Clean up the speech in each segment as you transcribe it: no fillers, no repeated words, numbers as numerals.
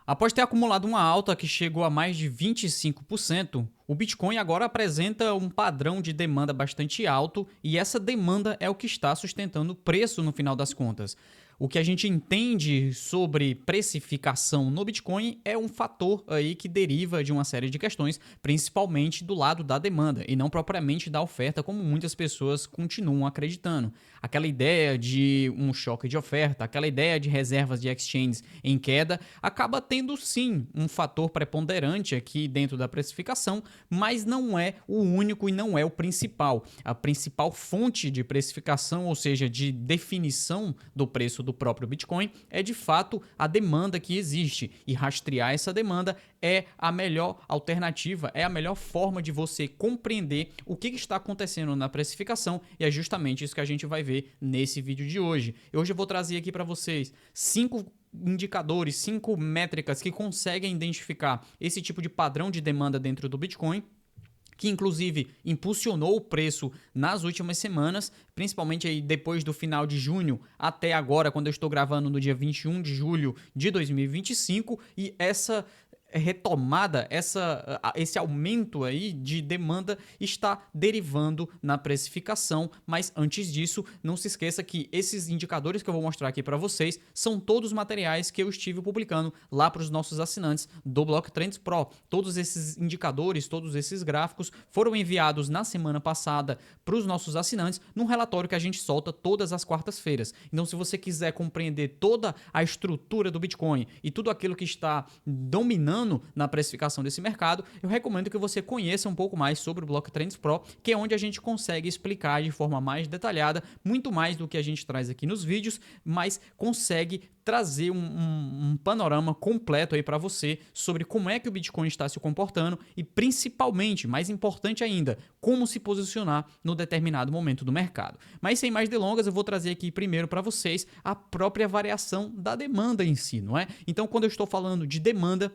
Após ter acumulado uma alta que chegou a mais de 25%, o Bitcoin agora apresenta um padrão de demanda bastante alto e essa demanda é o que está sustentando o preço no final das contas. O que a gente entende sobre precificação no Bitcoin é um fator aí que deriva de uma série de questões, principalmente do lado da demanda e não propriamente da oferta, como muitas pessoas continuam acreditando. Aquela ideia de um choque de oferta, aquela ideia de reservas de exchanges em queda, acaba tendo sim um fator preponderante aqui dentro da precificação, mas não é o único e não é o principal. A principal fonte de precificação, ou seja, de definição do preço do próprio Bitcoin, é de fato a demanda que existe, e rastrear essa demanda é a melhor alternativa, é a melhor forma de você compreender o que está acontecendo na precificação, e é justamente isso que a gente vai ver nesse vídeo de hoje. Hoje eu vou trazer aqui para vocês 5 indicadores, 5 métricas que conseguem identificar esse tipo de padrão de demanda dentro do Bitcoin, que inclusive impulsionou o preço nas últimas semanas, principalmente aí depois do final de junho até agora, quando eu estou gravando no dia 21 de julho de 2025, e essa retomada, esse aumento aí de demanda está derivando na precificação, mas antes disso, não se esqueça que esses indicadores que eu vou mostrar aqui para vocês são todos materiais que eu estive publicando lá para os nossos assinantes do Block Trends Pro. Todos esses indicadores, todos esses gráficos foram enviados na semana passada para os nossos assinantes num relatório que a gente solta todas as quartas-feiras. Então, se você quiser compreender toda a estrutura do Bitcoin e tudo aquilo que está dominando na precificação desse mercado, eu recomendo que você conheça um pouco mais sobre o Block Trends Pro, que é onde a gente consegue explicar de forma mais detalhada, muito mais do que a gente traz aqui nos vídeos, mas consegue trazer um panorama completo aí para você sobre como é que o Bitcoin está se comportando e, principalmente, mais importante ainda, como se posicionar no determinado momento do mercado. Mas sem mais delongas, eu vou trazer aqui primeiro para vocês a própria variação da demanda em si, não é? Então, quando eu estou falando de demanda,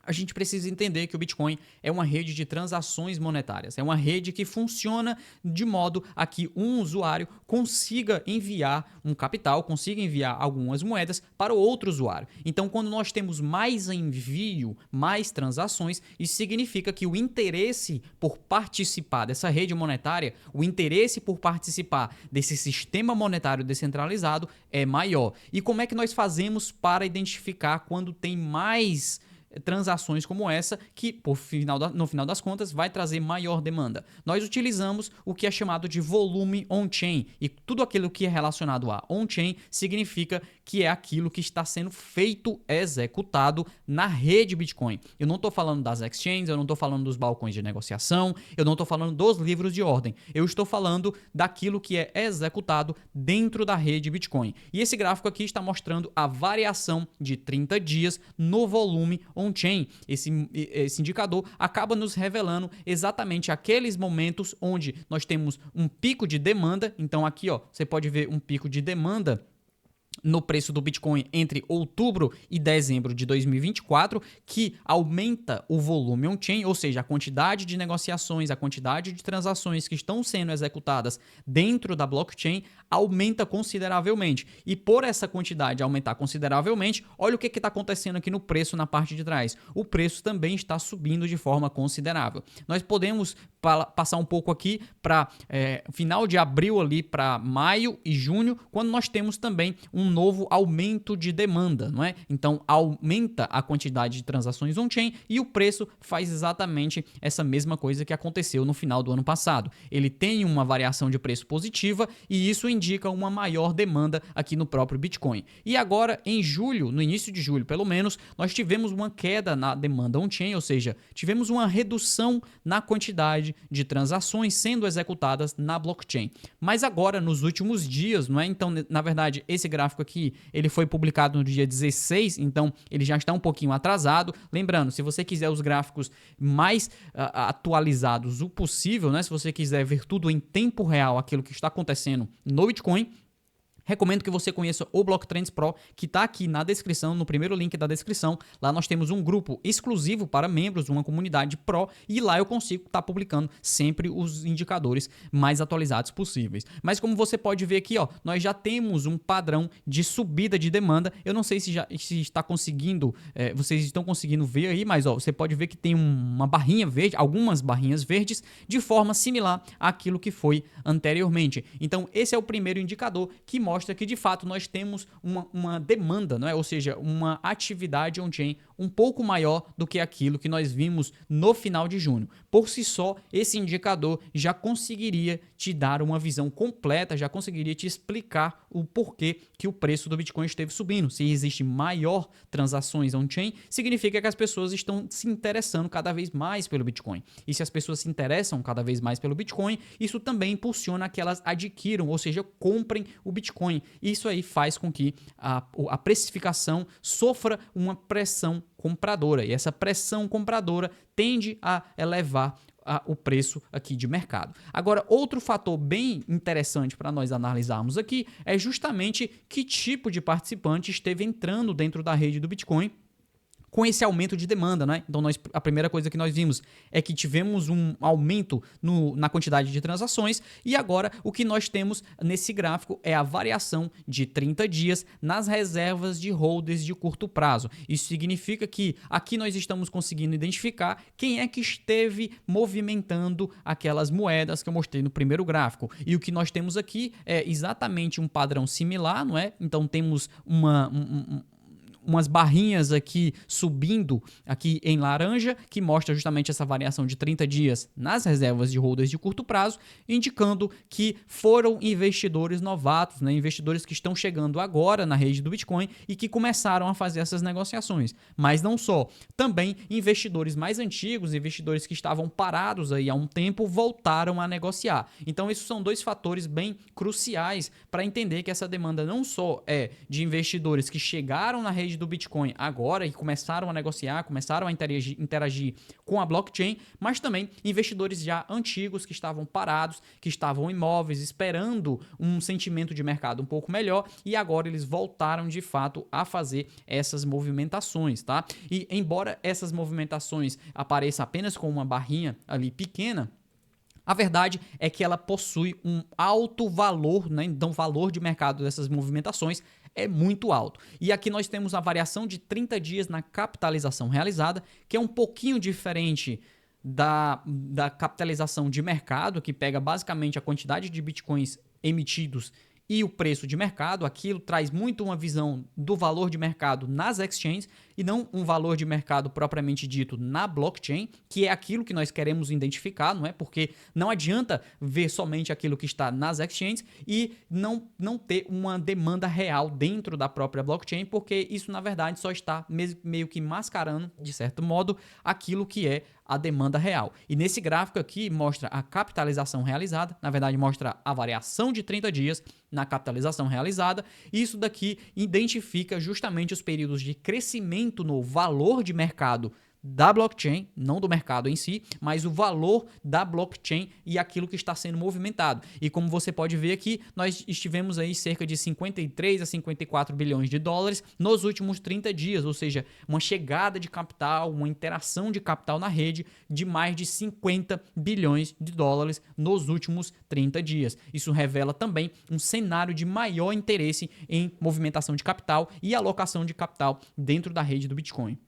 a gente precisa entender que o Bitcoin é uma rede de transações monetárias, é uma rede que funciona de modo a que um usuário consiga enviar um capital, consiga enviar algumas moedas para o outro usuário. Então, quando nós temos mais envio, mais transações, isso significa que o interesse por participar dessa rede monetária, o interesse por participar desse sistema monetário descentralizado é maior. E como é que nós fazemos para identificar quando tem mais transações como essa, que no final das contas vai trazer maior demanda? Nós utilizamos o que é chamado de volume on-chain, e tudo aquilo que é relacionado a on-chain significa que é aquilo que está sendo feito, executado na rede Bitcoin. Eu não estou falando das exchanges, eu não estou falando dos balcões de negociação, eu não estou falando dos livros de ordem, eu estou falando daquilo que é executado dentro da rede Bitcoin. E esse gráfico aqui está mostrando a variação de 30 dias no volume on-chain. Esse indicador acaba nos revelando exatamente aqueles momentos onde nós temos um pico de demanda. Então aqui, ó, você pode ver um pico de demanda no preço do Bitcoin entre outubro e dezembro de 2024, que aumenta o volume on-chain, ou seja, a quantidade de negociações, a quantidade de transações que estão sendo executadas dentro da blockchain aumenta consideravelmente. E por essa quantidade aumentar consideravelmente, olha o que está acontecendo aqui no preço na parte de trás. O preço também está subindo de forma considerável. Nós podemos passar um pouco aqui para final de abril ali para maio e junho, quando nós temos também um novo aumento de demanda, não é? Então aumenta a quantidade de transações on-chain e o preço faz exatamente essa mesma coisa que aconteceu no final do ano passado. Ele tem uma variação de preço positiva e isso indica uma maior demanda aqui no próprio Bitcoin. E agora em julho, no início de julho pelo menos, nós tivemos uma queda na demanda on-chain, ou seja, tivemos uma redução na quantidade de transações sendo executadas na blockchain. Mas agora nos últimos dias, não é? Então, na verdade, esse gráfico aqui, ele foi publicado no dia 16, então ele já está um pouquinho atrasado. Lembrando, se você quiser os gráficos mais atualizados o possível, né? Se você quiser ver tudo em tempo real, aquilo que está acontecendo no Bitcoin, Recomendo que você conheça o Blocktrends Pro, que está aqui na descrição, no primeiro link da descrição. Lá nós temos um grupo exclusivo para membros, uma comunidade Pro, e lá eu consigo estar publicando sempre os indicadores mais atualizados possíveis. Mas como você pode ver aqui, ó, nós já temos um padrão de subida de demanda. Eu não sei se está conseguindo, vocês estão conseguindo ver aí, mas ó, você pode ver que tem uma barrinha verde, algumas barrinhas verdes, de forma similar àquilo que foi anteriormente. Então esse é o primeiro indicador que mostra que de fato nós temos uma demanda, não é? Ou seja, uma atividade on-chain um pouco maior do que aquilo que nós vimos no final de junho. Por si só, esse indicador já conseguiria te dar uma visão completa, já conseguiria te explicar o porquê que o preço do Bitcoin esteve subindo. Se existe maior transações on-chain, significa que as pessoas estão se interessando cada vez mais pelo Bitcoin. E se as pessoas se interessam cada vez mais pelo Bitcoin, isso também impulsiona que elas adquiram, ou seja, comprem o Bitcoin. Isso aí faz com que a precificação sofra uma pressão compradora. E essa pressão compradora tende a elevar o preço aqui de mercado. Agora, outro fator bem interessante para nós analisarmos aqui é justamente que tipo de participante esteve entrando dentro da rede do Bitcoin com esse aumento de demanda, né? Então, a primeira coisa que nós vimos é que tivemos um aumento na quantidade de transações, e agora o que nós temos nesse gráfico é a variação de 30 dias nas reservas de holders de curto prazo. Isso significa que aqui nós estamos conseguindo identificar quem é que esteve movimentando aquelas moedas que eu mostrei no primeiro gráfico. E o que nós temos aqui é exatamente um padrão similar, não é? Então temos umas barrinhas aqui subindo aqui em laranja, que mostra justamente essa variação de 30 dias nas reservas de holders de curto prazo, indicando que foram investidores novatos, né? Investidores que estão chegando agora na rede do Bitcoin e que começaram a fazer essas negociações. Mas não só, também investidores mais antigos, investidores que estavam parados aí há um tempo, voltaram a negociar. Então esses são dois fatores bem cruciais para entender que essa demanda não só é de investidores que chegaram na rede do Bitcoin agora e começaram a negociar, começaram a interagir com a blockchain, mas também investidores já antigos que estavam parados, que estavam imóveis, esperando um sentimento de mercado um pouco melhor, e agora eles voltaram de fato a fazer essas movimentações, tá? E embora essas movimentações apareçam apenas com uma barrinha ali pequena, a verdade é que ela possui um alto valor, né? Então o valor de mercado dessas movimentações é muito alto. E aqui nós temos a variação de 30 dias na capitalização realizada, que é um pouquinho diferente da capitalização de mercado, que pega basicamente a quantidade de bitcoins emitidos e o preço de mercado. Aquilo traz muito uma visão do valor de mercado nas exchanges e não um valor de mercado propriamente dito na blockchain, que é aquilo que nós queremos identificar, não é? Porque não adianta ver somente aquilo que está nas exchanges e não ter uma demanda real dentro da própria blockchain, porque isso na verdade só está meio que mascarando, de certo modo, aquilo que é a demanda real. E nesse gráfico aqui mostra a capitalização realizada, na verdade mostra a variação de 30 dias na capitalização realizada. Isso daqui identifica justamente os períodos de crescimento no valor de mercado da blockchain, não do mercado em si, mas o valor da blockchain e aquilo que está sendo movimentado. E como você pode ver aqui, nós estivemos aí cerca de 53 a 54 bilhões de dólares nos últimos 30 dias, ou seja, uma chegada de capital, uma interação de capital na rede de mais de 50 bilhões de dólares nos últimos 30 dias. Isso revela também um cenário de maior interesse em movimentação de capital e alocação de capital dentro da rede do Bitcoin.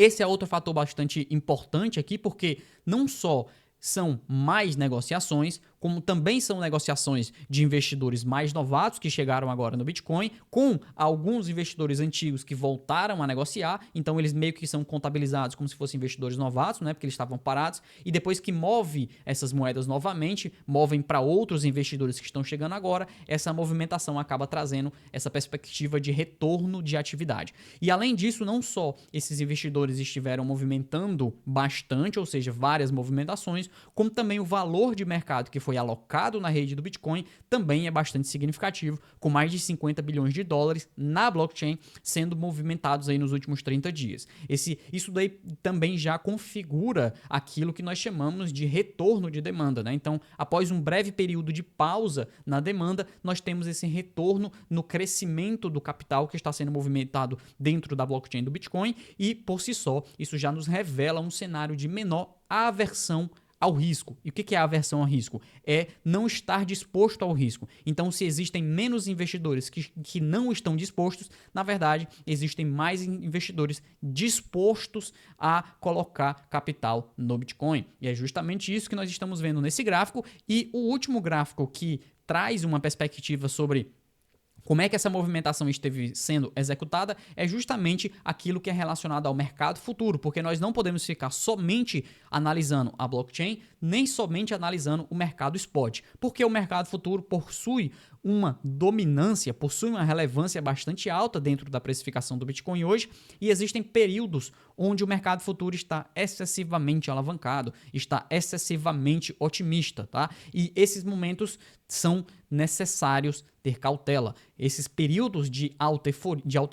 Esse é outro fator bastante importante aqui, porque não só são mais negociações, como também são negociações de investidores mais novatos que chegaram agora no Bitcoin, com alguns investidores antigos que voltaram a negociar, então eles meio que são contabilizados como se fossem investidores novatos, né, porque eles estavam parados, e depois que move essas moedas novamente, movem para outros investidores que estão chegando agora, essa movimentação acaba trazendo essa perspectiva de retorno de atividade. E além disso, não só esses investidores estiveram movimentando bastante, ou seja, várias movimentações, como também o valor de mercado que foi alocado na rede do Bitcoin também é bastante significativo, com mais de 50 bilhões de dólares na blockchain sendo movimentados aí nos últimos 30 dias. Isso daí também já configura aquilo que nós chamamos de retorno de demanda, né? Então, após um breve período de pausa na demanda, nós temos esse retorno no crescimento do capital que está sendo movimentado dentro da blockchain do Bitcoin e, por si só, isso já nos revela um cenário de menor aversão ao risco. E o que é a aversão ao risco? É não estar disposto ao risco. Então, se existem menos investidores que não estão dispostos, na verdade, existem mais investidores dispostos a colocar capital no Bitcoin. E é justamente isso que nós estamos vendo nesse gráfico. E o último gráfico que traz uma perspectiva sobre como é que essa movimentação esteve sendo executada é justamente aquilo que é relacionado ao mercado futuro, porque nós não podemos ficar somente analisando a blockchain, nem somente analisando o mercado spot, porque o mercado futuro possui uma dominância, possui uma relevância bastante alta dentro da precificação do Bitcoin hoje, e existem períodos onde o mercado futuro está excessivamente alavancado, está excessivamente otimista, tá? E esses momentos são necessários ter cautela. Esses períodos de alta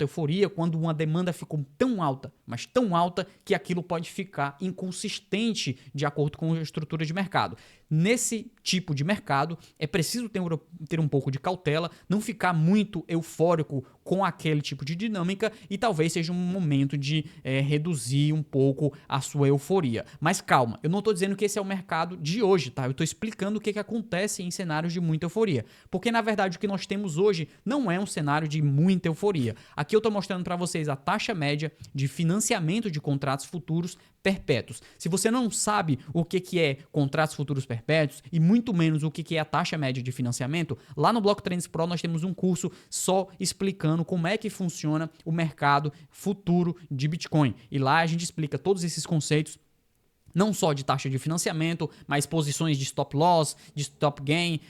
euforia, quando uma demanda ficou tão alta, mas tão alta, que aquilo pode ficar inconsistente de acordo com a estrutura de mercado. Nesse tipo de mercado, é preciso ter um pouco de cautela, não ficar muito eufórico com aquele tipo de dinâmica e talvez seja um momento de reduzir um pouco a sua euforia. Mas calma, eu não estou dizendo que esse é o mercado de hoje, tá? Eu estou explicando o que acontece em cenários de muita euforia. Porque, na verdade, o que nós temos hoje não é um cenário de muita euforia. Aqui eu estou mostrando para vocês a taxa média de financiamento de contratos futuros perpétuos. Se você não sabe o que é contratos futuros perpétuos e muito menos o que é a taxa média de financiamento, lá no Blocktrends Pro nós temos um curso só explicando como é que funciona o mercado futuro de Bitcoin. E lá a gente explica todos esses conceitos, não só de taxa de financiamento, mas posições de stop loss, de stop gain,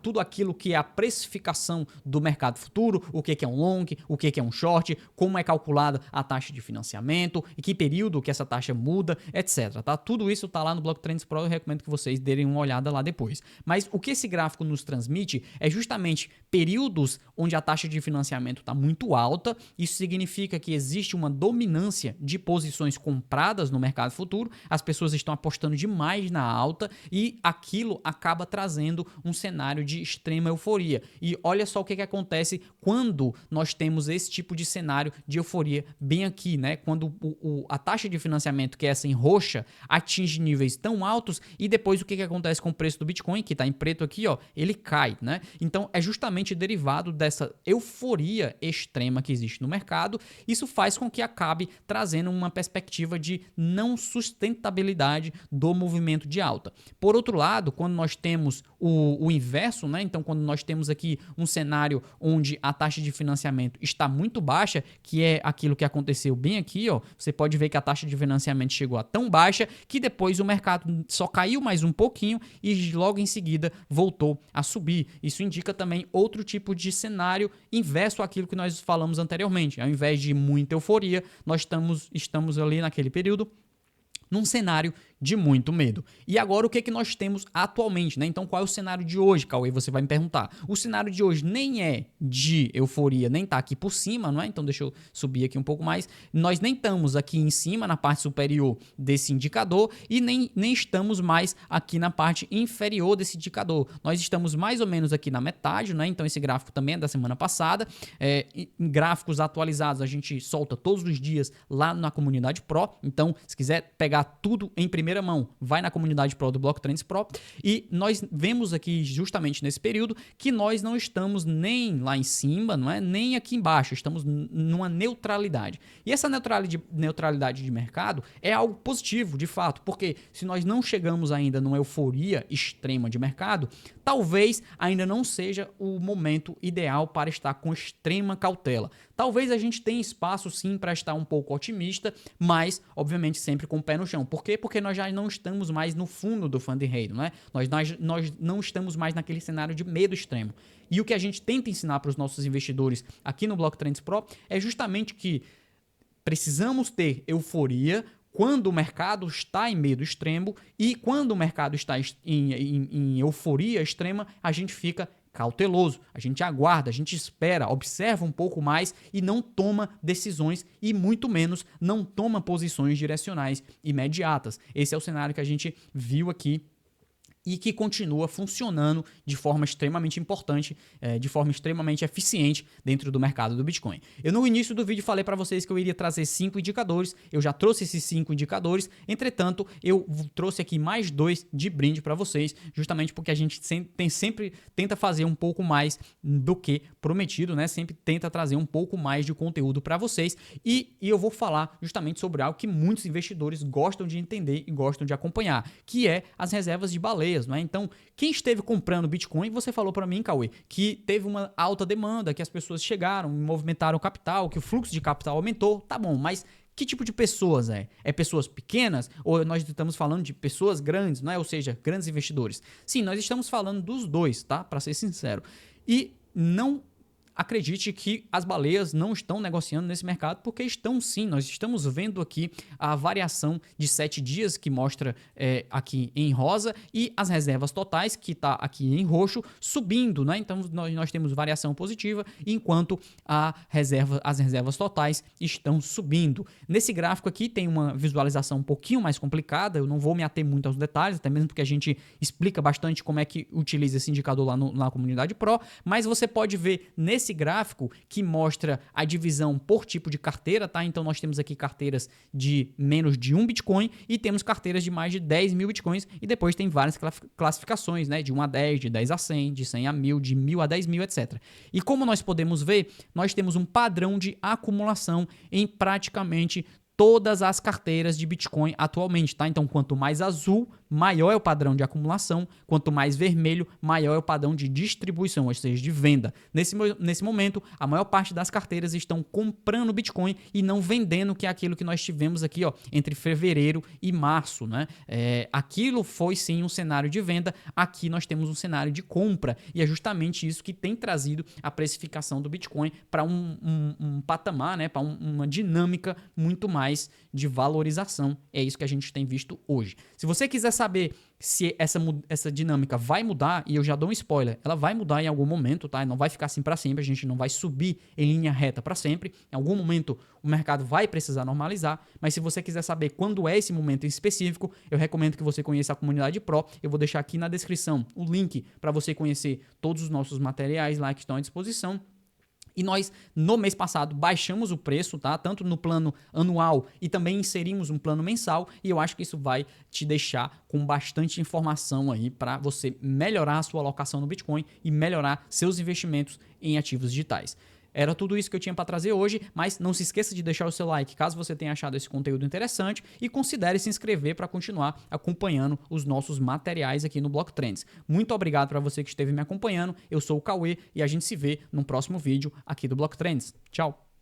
tudo aquilo que é a precificação do mercado futuro, o que é um long, o que é um short, como é calculada a taxa de financiamento, e que período que essa taxa muda, etc. Tá? Tudo isso está lá no Blocktrends Pro, eu recomendo que vocês derem uma olhada lá depois. Mas o que esse gráfico nos transmite é justamente períodos onde a taxa de financiamento está muito alta, isso significa que existe uma dominância de posições compradas no mercado futuro, as pessoas estão apostando demais na alta e aquilo acaba trazendo um cenário de extrema euforia. E olha só o que acontece quando nós temos esse tipo de cenário de euforia bem aqui, né? Quando a taxa de financiamento, que é essa em roxa, atinge níveis tão altos e depois o que acontece com o preço do Bitcoin, que está em preto aqui, ó, ele cai, né? Então é justamente derivado dessa euforia extrema que existe no mercado. Isso faz com que acabe trazendo uma perspectiva de não sustentabilidade do movimento de alta. Por outro lado, quando nós temos o inverso, né? Então, quando nós temos aqui um cenário onde a taxa de financiamento está muito baixa, que é aquilo que aconteceu bem aqui, ó, você pode ver que a taxa de financiamento chegou a tão baixa que depois o mercado só caiu mais um pouquinho e logo em seguida voltou a subir. Isso indica também outro tipo de cenário inverso àquilo que nós falamos anteriormente. Ao invés de muita euforia, nós estamos ali naquele período num cenário de muito medo. E agora o que nós temos atualmente, né? Então qual é o cenário de hoje, Cauê? Você vai me perguntar. O cenário de hoje nem é de euforia, nem tá aqui por cima, não é? Então deixa eu subir aqui um pouco mais. Nós nem estamos aqui em cima, na parte superior desse indicador e nem estamos mais aqui na parte inferior desse indicador. Nós estamos mais ou menos aqui na metade, né? Então esse gráfico também é da semana passada. Em gráficos atualizados a gente solta todos os dias lá na comunidade Pro. Então se quiser pegar tudo em primeira mão, vai na comunidade Pro do Blocktrends Pro e nós vemos aqui justamente nesse período que nós não estamos nem lá em cima, não é? Nem aqui embaixo, estamos numa neutralidade. E essa neutralidade de mercado é algo positivo, de fato, porque se nós não chegamos ainda numa euforia extrema de mercado, talvez ainda não seja o momento ideal para estar com extrema cautela. Talvez a gente tenha espaço sim para estar um pouco otimista, mas obviamente sempre com o pé no chão. Por quê? Porque nós já não estamos mais no fundo do fundraising, né? Nós não estamos mais naquele cenário de medo extremo. E o que a gente tenta ensinar para os nossos investidores aqui no Blocktrends Pro é justamente que precisamos ter euforia quando o mercado está em medo extremo e quando o mercado está em euforia extrema, a gente fica cauteloso, a gente aguarda, a gente espera, observa um pouco mais e não toma decisões e muito menos não toma posições direcionais imediatas. Esse é o cenário que a gente viu aqui e que continua funcionando de forma extremamente importante, de forma extremamente eficiente dentro do mercado do Bitcoin. Eu no início do vídeo falei para vocês que eu iria trazer 5 indicadores, eu já trouxe esses 5 indicadores, entretanto eu trouxe aqui mais 2 de brinde para vocês, justamente porque a gente sempre tenta fazer um pouco mais do que prometido, né? Sempre tenta trazer um pouco mais de conteúdo para vocês e eu vou falar justamente sobre algo que muitos investidores gostam de entender e gostam de acompanhar, que é as reservas de baleia. Não é? Então, quem esteve comprando Bitcoin, você falou para mim, Cauê, que teve uma alta demanda, que as pessoas chegaram, movimentaram o capital, que o fluxo de capital aumentou, tá bom, mas que tipo de pessoas é? É pessoas pequenas ou nós estamos falando de pessoas grandes, não é? Ou seja, grandes investidores? Sim, nós estamos falando dos dois, tá? Para ser sincero. E não acredite que as baleias não estão negociando nesse mercado, porque estão sim. Nós estamos vendo aqui a variação de 7 dias que mostra aqui em rosa e as reservas totais, que está aqui em roxo, subindo, né? Então nós temos variação positiva, enquanto as reservas totais estão subindo. Nesse gráfico aqui tem uma visualização um pouquinho mais complicada, eu não vou me ater muito aos detalhes, até mesmo porque a gente explica bastante como é que utiliza esse indicador lá na comunidade Pro, mas você pode ver nesse gráfico que mostra a divisão por tipo de carteira, tá? Então nós temos aqui carteiras de menos de 1 Bitcoin e temos carteiras de mais de 10 mil Bitcoins e depois tem várias classificações, né? De 1 a 10, de 10 a 100, de 100 a 1000, de 1000 a 10 mil, etc. E como nós podemos ver, nós temos um padrão de acumulação em praticamente todas as carteiras de Bitcoin atualmente, tá? Então, quanto mais azul, maior é o padrão de acumulação, quanto mais vermelho, maior é o padrão de distribuição, ou seja, de venda. Nesse momento, a maior parte das carteiras estão comprando Bitcoin e não vendendo, que é aquilo que nós tivemos aqui, ó, entre fevereiro e março, né? Aquilo foi sim um cenário de venda, aqui nós temos um cenário de compra, e é justamente isso que tem trazido a precificação do Bitcoin para um patamar, né? Para uma dinâmica muito mais de valorização. É isso que a gente tem visto hoje. Se você quiser saber se essa dinâmica vai mudar, e eu já dou um spoiler, ela vai mudar em algum momento, tá? Não vai ficar assim para sempre, a gente não vai subir em linha reta para sempre. Em algum momento o mercado vai precisar normalizar, mas se você quiser saber quando é esse momento em específico, eu recomendo que você conheça a comunidade Pro. Eu vou deixar aqui na descrição o link para você conhecer todos os nossos materiais lá que estão à disposição. E nós, no mês passado, baixamos o preço, tá? Tanto no plano anual e também inserimos um plano mensal. E eu acho que isso vai te deixar com bastante informação aí para você melhorar a sua alocação no Bitcoin e melhorar seus investimentos em ativos digitais. Era tudo isso que eu tinha para trazer hoje, mas não se esqueça de deixar o seu like caso você tenha achado esse conteúdo interessante e considere se inscrever para continuar acompanhando os nossos materiais aqui no Block Trends. Muito obrigado para você que esteve me acompanhando, eu sou o Cauê e a gente se vê no próximo vídeo aqui do Block Trends. Tchau!